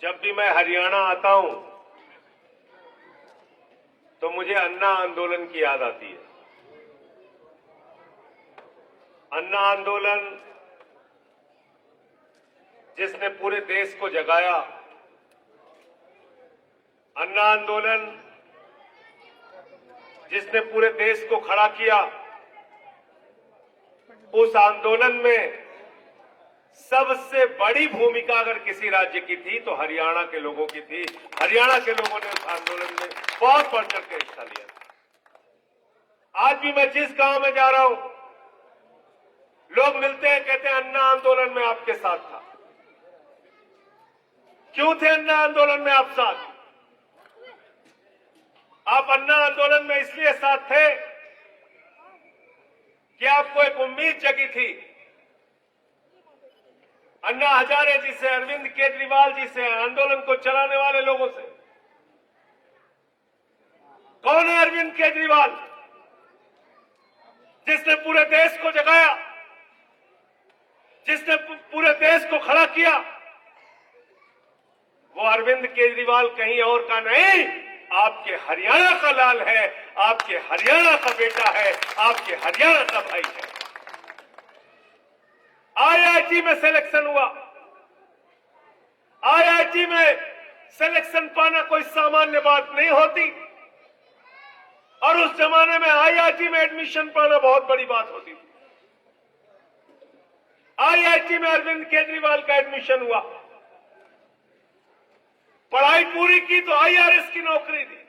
जब भी मैं हरियाणा आता हूं तो मुझे अन्ना आंदोलन की याद आती है। अन्ना आंदोलन जिसने पूरे देश को जगाया, अन्ना आंदोलन जिसने पूरे देश को खड़ा किया, उस आंदोलन में सबसे बड़ी भूमिका अगर किसी राज्य की थी तो हरियाणा के लोगों की थी। हरियाणा के लोगों ने उस आंदोलन में बहुत बढ़ चढ़ के हिस्सा लिया। आज भी मैं जिस गांव में जा रहा हूं, लोग मिलते हैं, कहते हैं अन्ना आंदोलन में आपके साथ था। क्यों थे अन्ना आंदोलन में आप साथ? आप अन्ना आंदोलन में इसलिए साथ थे कि आपको एक उम्मीद जगी थी। अन्ना हजारे जी से, अरविंद केजरीवाल जी से, आंदोलन को चलाने वाले लोगों से। कौन है अरविंद केजरीवाल, जिसने पूरे देश को जगाया, जिसने पूरे देश को खड़ा किया? वो अरविंद केजरीवाल कहीं और का नहीं, आपके हरियाणा का लाल है, आपके हरियाणा का बेटा है, आपके हरियाणा का भाई है। आईआईटी में सिलेक्शन हुआ। आईआईटी में सिलेक्शन पाना कोई सामान्य बात नहीं होती, और उस जमाने में आईआईटी में एडमिशन पाना बहुत बड़ी बात होती थी। आईआईटी में अरविंद केजरीवाल का एडमिशन हुआ। पढ़ाई पूरी की तो आईआरएस की नौकरी दी,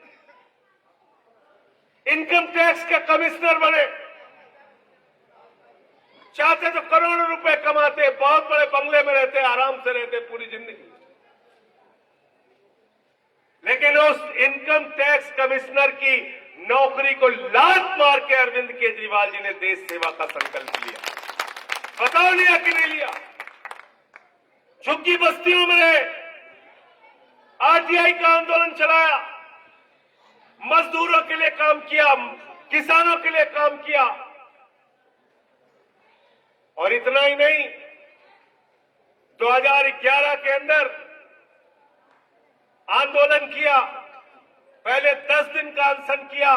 इनकम टैक्स के कमिश्नर बने। चाहते तो करोड़ों रुपए कमाते, बहुत बड़े बंगले में रहते, आराम से रहते पूरी जिंदगी। लेकिन उस इनकम टैक्स कमिश्नर की नौकरी को लात मार के अरविंद केजरीवाल जी ने देश सेवा का संकल्प लिया। बताओ लिया कि नहीं लिया? झुग्गी बस्तियों में रहे, आरटीआई का आंदोलन चलाया, मजदूरों के लिए काम किया, किसानों के लिए काम किया। और इतना ही नहीं, 2011 के अंदर आंदोलन किया। पहले 10 दिन का अनशन किया,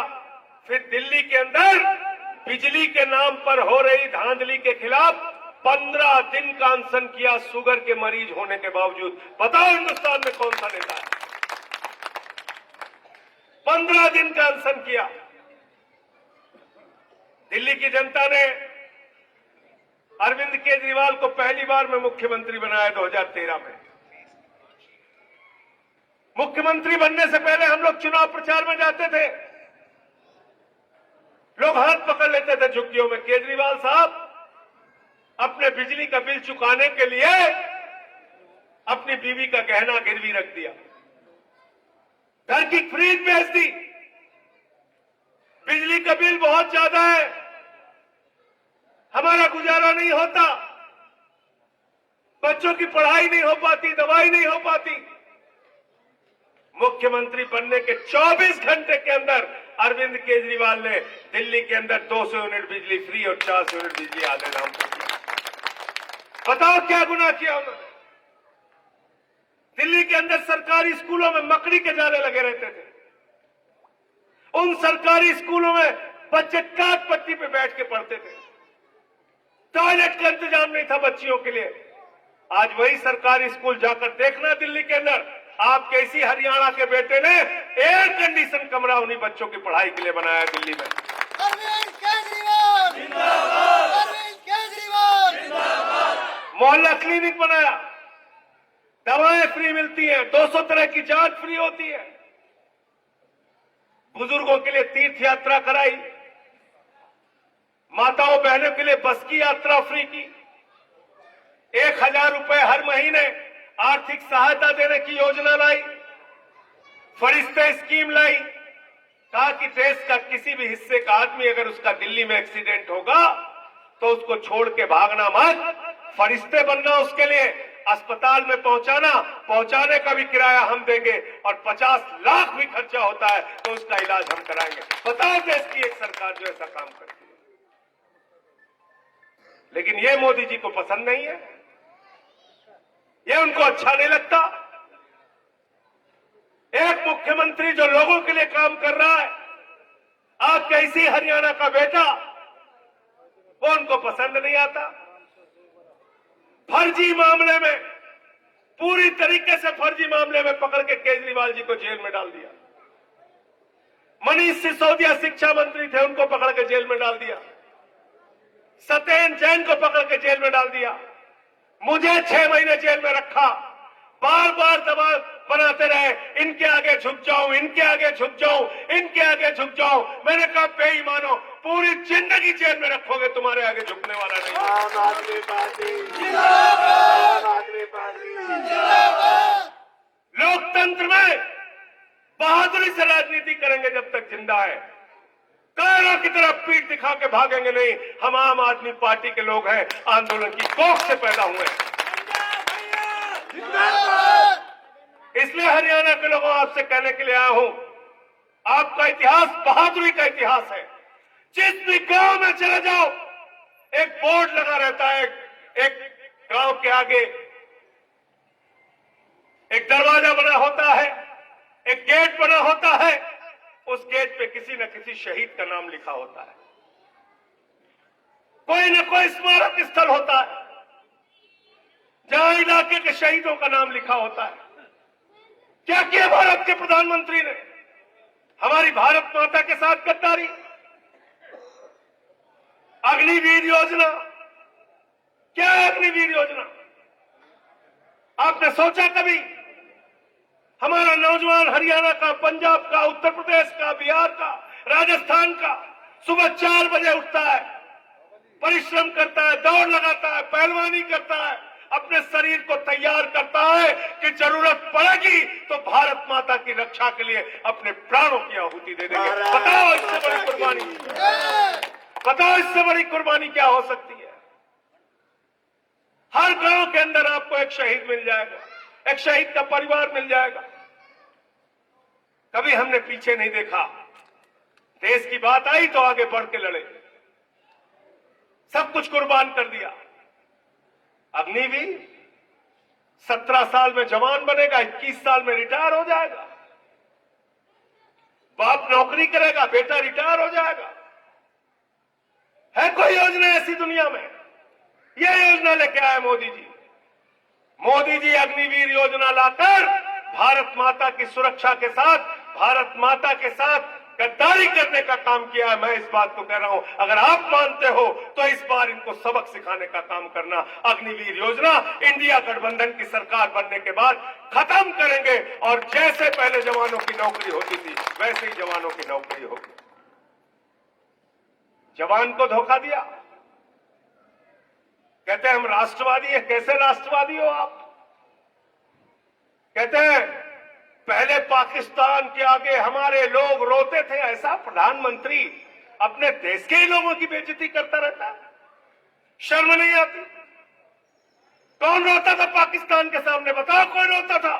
फिर दिल्ली के अंदर बिजली के नाम पर हो रही धांधली के खिलाफ 15 दिन का अनशन किया, शुगर के मरीज होने के बावजूद। बताओ हिंदुस्तान में कौन सा नेता है? 15 दिन का अनशन किया। दिल्ली की जनता ने अरविंद केजरीवाल को पहली बार में मुख्यमंत्री बनाया 2013 में। मुख्यमंत्री बनने से पहले हम लोग चुनाव प्रचार में जाते थे, लोग हाथ पकड़ लेते थे झुग्गियों में। केजरीवाल साहब अपने बिजली का बिल चुकाने के लिए अपनी बीवी का गहना गिरवी रख दिया, घर की फ्रीज बेच दी। बिजली का बिल बहुत ज्यादा है, हमारा गुजारा नहीं होता, बच्चों की पढ़ाई नहीं हो पाती, दवाई नहीं हो पाती। मुख्यमंत्री बनने के 24 घंटे के अंदर अरविंद केजरीवाल ने दिल्ली के अंदर 200 यूनिट बिजली फ्री और 400 यूनिट बिजली आधे नाम पर दिया। बताओ क्या गुनाह किया उन्होंने? दिल्ली के अंदर सरकारी स्कूलों में मकड़ी के जाले लगे रहते थे। उन सरकारी स्कूलों में बच्चे टाट पट्टी पे बैठ के पढ़ते थे, टॉयलेट का इंतजाम नहीं था बच्चियों के लिए। आज वही सरकारी स्कूल जाकर देखना, दिल्ली के अंदर आपके इसी हरियाणा के बेटे ने एयर कंडीशन कमरा उन्हीं बच्चों की पढ़ाई के लिए बनाया दिल्ली में। अरविंद केजरीवाल जिंदाबाद, अरविंद केजरीवाल जिंदाबाद। मोहल्ला क्लिनिक बनाया, दवाएं फ्री मिलती हैं, 200 तरह की जांच फ्री होती है। बुजुर्गों के लिए तीर्थ यात्रा कराई, माताओं बहनों के लिए बस की यात्रा फ्री की, 1000 रुपए हर महीने आर्थिक सहायता देने की योजना लाई, फरिश्ते स्कीम लाई। कहा कि देश का किसी भी हिस्से का आदमी अगर उसका दिल्ली में एक्सीडेंट होगा तो उसको छोड़ के भागना मत, फरिश्ते बनना उसके लिए, अस्पताल में पहुंचाने का भी किराया हम देंगे, और 50 लाख भी खर्चा होता है तो उसका इलाज हम कराएंगे। बताओ देश की एक सरकार जो ऐसा काम करती है। लेकिन ये मोदी जी को पसंद नहीं है, ये उनको अच्छा नहीं लगता। एक मुख्यमंत्री जो लोगों के लिए काम कर रहा है, आपके इसी हरियाणा का बेटा, वो उनको पसंद नहीं आता। फर्जी मामले में, पूरी तरीके से फर्जी मामले में पकड़ के केजरीवाल जी को जेल में डाल दिया। मनीष सिसोदिया शिक्षा मंत्री थे, उनको पकड़ के जेल में डाल दिया। सत्येंद्र जैन को पकड़ के जेल में डाल दिया। मुझे 6 महीने जेल में रखा। बार बार दबाव बनाते रहे, इनके आगे झुक जाऊं, इनके आगे झुक जाऊं, इनके आगे झुक जाऊं। मैंने कहा बेईमानो, पूरी जिंदगी जेल में रखोगे, तुम्हारे आगे झुकने वाला नहीं। आम आदमी पार्टी जिंदाबाद, आम आदमी पार्टी जिंदाबाद। लोकतंत्र में बहादुरी से राजनीति करेंगे जब तक जिंदा है। कायरों की तरफ पीठ दिखा के भागेंगे नहीं। हम आम आदमी पार्टी के लोग हैं, आंदोलन की कोख से पैदा हुए हैं। इसलिए हरियाणा के लोगों आपसे कहने के लिए आया हूं, आपका इतिहास बहादुरी का इतिहास है। जिस भी गांव में चले जाओ, एक बोर्ड लगा रहता है, एक गांव के आगे एक दरवाजा बना होता है, एक गेट बना होता है, उस गेट पे किसी न किसी शहीद का नाम लिखा होता है। कोई न कोई स्मारक स्थल होता है जहां इलाके के शहीदों का नाम लिखा होता है। क्या किया भारत के प्रधानमंत्री ने? हमारी भारत माता के साथ गद्दारी। अग्निवीर योजना, क्या है अग्निवीर योजना? आपने सोचा कभी? हमारा नौजवान हरियाणा का, पंजाब का, उत्तर प्रदेश का, बिहार का, राजस्थान का सुबह 4 बजे उठता है, परिश्रम करता है, दौड़ लगाता है, पहलवानी करता है, अपने शरीर को तैयार करता है कि जरूरत पड़ेगी तो भारत माता की रक्षा के लिए अपने प्राणों की आहुति दे देंगे। बताओ इससे बड़ी कुर्बानी, बताओ इससे बड़ी कुर्बानी क्या हो सकती है? हर गांव के अंदर आपको एक शहीद मिल जाएगा, एक शहीद का परिवार मिल जाएगा। कभी हमने पीछे नहीं देखा। देश की बात आई तो आगे बढ़ के लड़े, सब कुछ कुर्बान कर दिया। अग्निवीर 17 साल में जवान बनेगा, 21 साल में रिटायर हो जाएगा। बाप नौकरी करेगा, बेटा रिटायर हो जाएगा। है कोई योजना ऐसी दुनिया में? यह योजना लेके आए मोदी जी। मोदी जी अग्निवीर योजना लाकर भारत माता की सुरक्षा के साथ, भारत माता के साथ गद्दारी करने का काम किया है। मैं इस बात को कह रहा हूं, अगर आप मानते हो तो इस बार इनको सबक सिखाने का काम करना। अग्निवीर योजना इंडिया गठबंधन की सरकार बनने के बाद खत्म करेंगे और जैसे पहले जवानों की नौकरी होती थी वैसे ही जवानों की नौकरी होगी। जवान को धोखा दिया, कहते हैं हम राष्ट्रवादी हैं। कैसे राष्ट्रवादी हो आप? कहते हैं पहले पाकिस्तान के आगे हमारे लोग रोते थे। ऐसा प्रधानमंत्री अपने देश के ही लोगों की बेइज्जती करता रहता है? शर्म नहीं आती? कौन रोता था पाकिस्तान के सामने? बताओ कौन रोता था?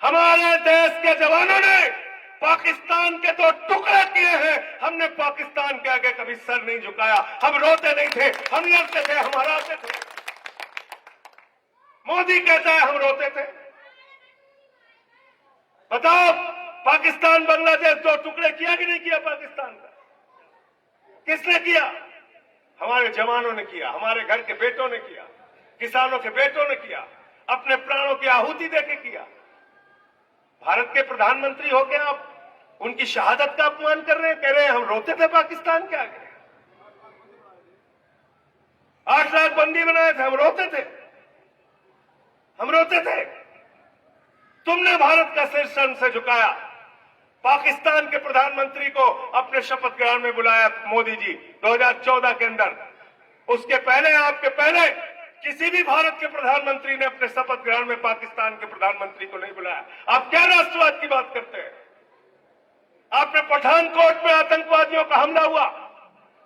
हमारे देश के जवानों ने पाकिस्तान के 2 टुकड़े किए हैं। हमने पाकिस्तान के आगे कभी सर नहीं झुकाया। हम रोते नहीं थे, हम लड़ते थे, हम हराते थे। मोदी कहता है हम रोते थे। बताओ पाकिस्तान बांग्लादेश 2 टुकड़े किया कि नहीं किया? पाकिस्तान का किसने किया? हमारे जवानों ने किया, हमारे घर के बेटों ने किया, किसानों के बेटों ने किया, अपने प्राणों की आहुति देके किया। भारत के प्रधानमंत्री होकर आप उनकी शहादत का अपमान कर रहे हैं, कह रहे हैं हम रोते थे पाकिस्तान के आगे। 8 लाख बंदी बनाए थे, हम रोते थे, हम रोते थे। तुमने भारत का सिर शर्म से झुकाया। पाकिस्तान के प्रधानमंत्री को अपने शपथ ग्रहण में बुलाया मोदी जी 2014 के अंदर। उसके पहले, आपके पहले किसी भी भारत के प्रधानमंत्री ने अपने शपथ ग्रहण में पाकिस्तान के प्रधानमंत्री को नहीं बुलाया। आप क्या राष्ट्रवाद की बात करते हैं? आपने पठानकोट में आतंकवादियों का हमला हुआ,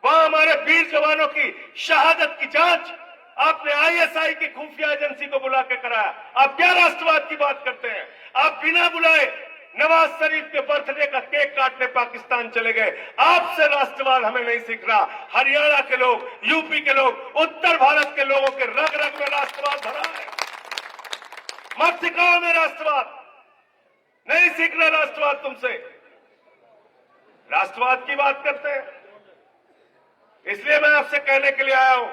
वहां हमारे वीर जवानों की शहादत की जांच आपने आईएसआई की खुफिया एजेंसी को बुला के कराया। आप क्या राष्ट्रवाद की बात करते हैं? आप बिना बुलाए नवाज शरीफ के बर्थडे का केक काटने पाकिस्तान चले गए। आपसे राष्ट्रवाद हमें नहीं सीख रहा। हरियाणा के लोग, यूपी के लोग, उत्तर भारत के लोगों के रग रग में राष्ट्रवाद भरा है। मत सिखाओ में राष्ट्रवाद। नहीं सीखना राष्ट्रवाद तुमसे। राष्ट्रवाद की बात करते हैं। इसलिए मैं आपसे कहने के लिए आया हूं,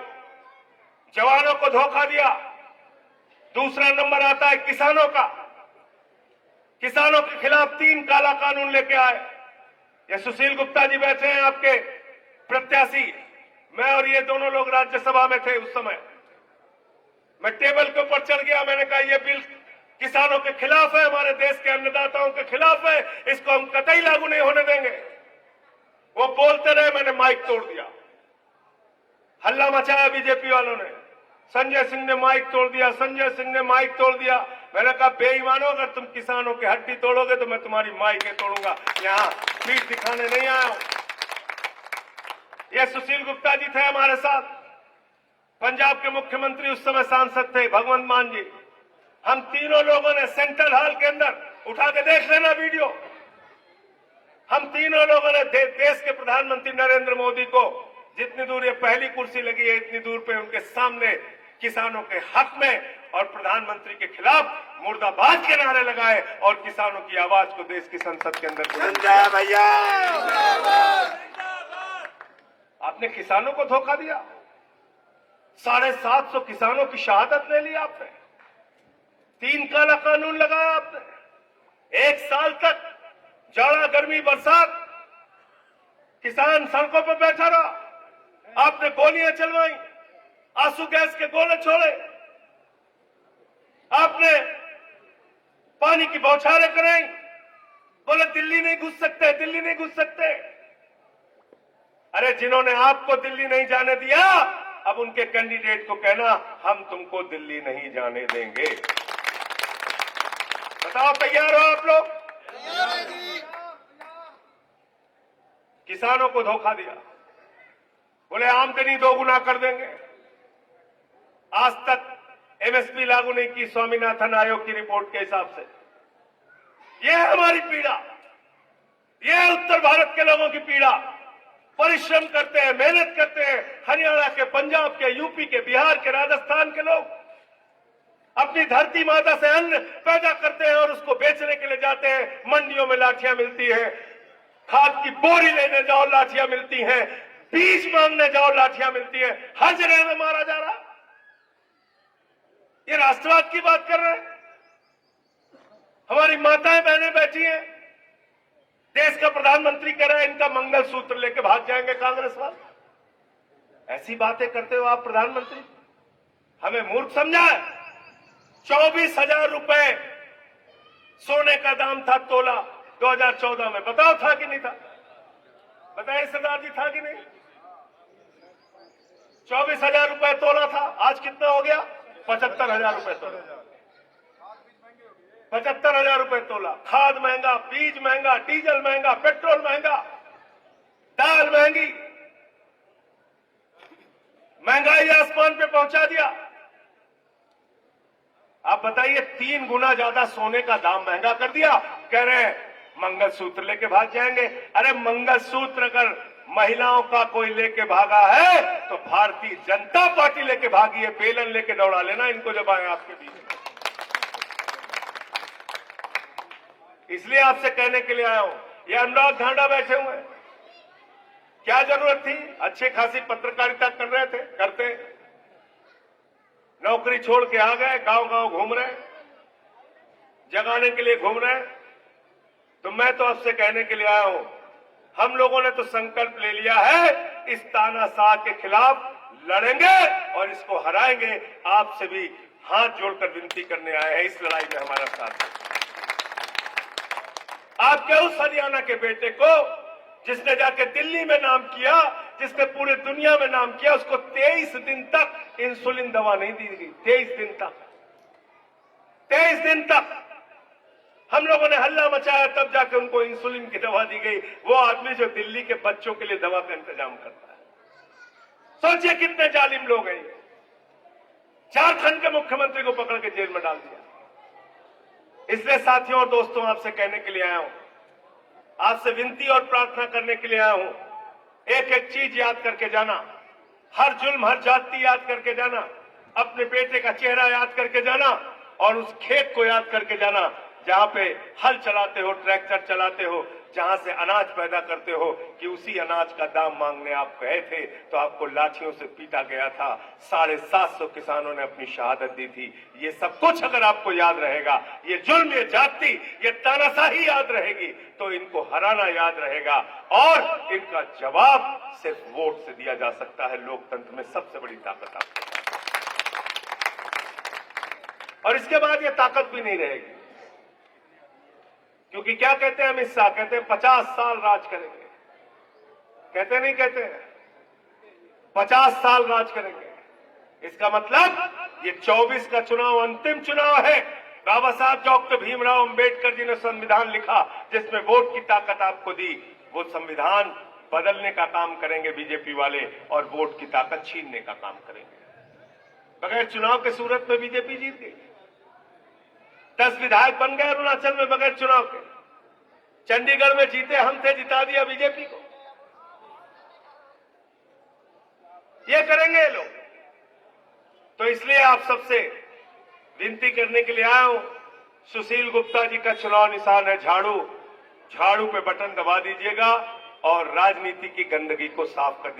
जवानों को धोखा दिया। दूसरा नंबर आता है किसानों का। किसानों के खिलाफ 3 काला कानून लेके आए। ये सुशील गुप्ता जी बैठे हैं, आपके प्रत्याशी। मैं और ये दोनों लोग राज्यसभा में थे उस समय। मैं टेबल के ऊपर चढ़ गया, मैंने कहा यह बिल किसानों के खिलाफ है, हमारे देश के अन्नदाताओं के खिलाफ है, इसको हम कतई लागू नहीं होने देंगे। वो बोलते रहे, मैंने माइक तोड़ दिया। हल्ला मचाया बीजेपी वालों ने। संजय सिंह ने माइक तोड़ दिया, संजय सिंह ने माइक तोड़ दिया। मैंने कहा बेईमानो, अगर तुम किसानों की हड्डी तोड़ोगे तो मैं तुम्हारी माइकें तोड़ूंगा। यहां पीठ दिखाने नहीं आया हूं। ये सुशील गुप्ता जी थे हमारे साथ, पंजाब के मुख्यमंत्री उस समय सांसद थे भगवंत मान जी। हम तीनों लोगों ने सेंट्रल हॉल के अंदर, उठा के देख लेना वीडियो, हम तीनों लोगों ने देश के प्रधानमंत्री नरेंद्र मोदी को, जितनी दूर ये पहली कुर्सी लगी है इतनी दूर पे उनके सामने किसानों के हक में और प्रधानमंत्री के खिलाफ मुर्दाबाद के नारे लगाए और किसानों की आवाज को देश की संसद के अंदर संजय भैया आपने किसानों को धोखा दिया। 750 किसानों की शहादत ले ली आपने। 3 काला कानून लगाया आपने। 1 साल तक जाड़ा गर्मी बरसात किसान सड़कों पर बैठा रहा। आपने गोलियां चलवाई, आंसू गैस के गोले छोड़े, आपने पानी की बौछारें कराई, बोले दिल्ली नहीं घुस सकते, दिल्ली नहीं घुस सकते। अरे जिन्होंने आपको दिल्ली नहीं जाने दिया, अब उनके कैंडिडेट को कहना हम तुमको दिल्ली नहीं जाने देंगे। बताओ तैयार हो आप लोग? किसानों को धोखा दिया, बोले आमदनी 2 गुना कर देंगे। आज तक एमएसपी लागू नहीं की स्वामीनाथन आयोग की रिपोर्ट के हिसाब से। यह है हमारी पीड़ा, यह है उत्तर भारत के लोगों की पीड़ा। परिश्रम करते हैं, मेहनत करते हैं। हरियाणा के, पंजाब के, यूपी के, बिहार के, राजस्थान के लोग अपनी धरती माता से अन्न पैदा करते हैं और उसको बेचने के लिए जाते हैं। मंडियों में लाठियां मिलती है, खाद की बोरी लेने जाओ लाठियां मिलती हैं, बीज मांगने जाओ लाठियां मिलती है, हर जगह में मारा जा रहा। ये राष्ट्रवाद की बात कर रहे हैं। हमारी माताएं बहनें बैठी हैं, देश का प्रधानमंत्री कह रहा है इनका मंगलसूत्र लेके भाग जाएंगे कांग्रेस वाले। ऐसी बातें करते हो आप प्रधानमंत्री? हमें मूर्ख समझा है? 24,000 रुपए सोने का दाम था तोला 2014 में। बताओ था कि नहीं था? बताइए सरदार जी, था कि नहीं? 24,000 रुपए तोला था। आज कितना हो गया? 75,000 रुपए तोला। 75,000 रुपए तोला। खाद महंगा, बीज महंगा, डीजल महंगा, पेट्रोल महंगा, दाल महंगी, महंगाई आसमान पे पहुंचा दिया। आप बताइए, 3 गुना ज्यादा सोने का दाम महंगा कर दिया। कह रहे हैं मंगलसूत्र लेके भाग जाएंगे। अरे मंगलसूत्र अगर महिलाओं का कोई लेके भागा है तो भारतीय जनता पार्टी लेके भागी है। बेलन लेके दौड़ा लेना इनको जब आए आपके बीच में। इसलिए आपसे कहने के लिए आया हूं, ये अनुराग ढांडा बैठे हुए हैं, क्या जरूरत थी? अच्छे खासी पत्रकारिता कर रहे थे, करते, नौकरी छोड़ के आ गए, गांव गांव घूम रहे, जगाने के लिए घूम रहे। तो मैं तो आपसे कहने के लिए आया हूं, हम लोगों ने तो संकल्प ले लिया है, इस तानाशाह के खिलाफ लड़ेंगे और इसको हराएंगे। आपसे भी हाथ जोड़कर विनती करने आए हैं, इस लड़ाई में हमारा साथ। आपके उस हरियाणा के बेटे को जिसने जाके दिल्ली में नाम किया, जिसने पूरे दुनिया में नाम किया, उसको 23 दिन तक इंसुलिन दवा नहीं दी गई। 23 दिन तक, 23 दिन तक हम लोगों ने हल्ला मचाया, तब जाके उनको इंसुलिन की दवा दी गई। वो आदमी जो दिल्ली के बच्चों के लिए दवा का इंतजाम करता है। सोचिए कितने जालिम लोग हैं। झारखंड के मुख्यमंत्री को पकड़ के जेल में डाल दिया। इसलिए साथियों और दोस्तों, आपसे कहने के लिए आया हूं, आपसे विनती और प्रार्थना करने के लिए आया हूं, एक एक चीज याद करके जाना, हर जुल्म, हर जाति याद करके जाना, अपने बेटे का चेहरा याद करके जाना और उस खेत को याद करके जाना जहां पे हल चलाते हो, ट्रैक्टर चलाते हो, जहां से अनाज पैदा करते हो, कि उसी अनाज का दाम मांगने आप गए थे तो आपको लाठियों से पीटा गया था। 750 किसानों ने अपनी शहादत दी थी। ये सब कुछ अगर आपको याद रहेगा, ये जुल्म, ये जाति, ये तानाशाही याद रहेगी, तो इनको हराना याद रहेगा। और इनका जवाब सिर्फ वोट से दिया जा सकता है। लोकतंत्र में सबसे बड़ी ताकत आपके पास। और इसके बाद ये ताकत भी नहीं रहेगी, क्योंकि क्या कहते हैं अमित शाह? कहते हैं 50 साल राज करेंगे। कहते नहीं कहते हैं 50 साल राज करेंगे। इसका मतलब ये 24 का चुनाव अंतिम चुनाव है। बाबा साहब डॉक्टर भीमराव अंबेडकर जी ने संविधान लिखा जिसमें वोट की ताकत आपको दी। वो संविधान बदलने का काम करेंगे बीजेपी वाले और वोट की ताकत छीनने का काम करेंगे। बगैर चुनाव के सूरत में बीजेपी जीत गई। 10 विधायक बन गए अरुणाचल में बगैर चुनाव के। चंडीगढ़ में जीते, हमसे जिता दिया बीजेपी को। ये करेंगे ये लोग। तो इसलिए आप सबसे विनती करने के लिए आया हूं। सुशील गुप्ता जी का चुनाव निशान है झाड़ू। झाड़ू पे बटन दबा दीजिएगा और राजनीति की गंदगी को साफ कर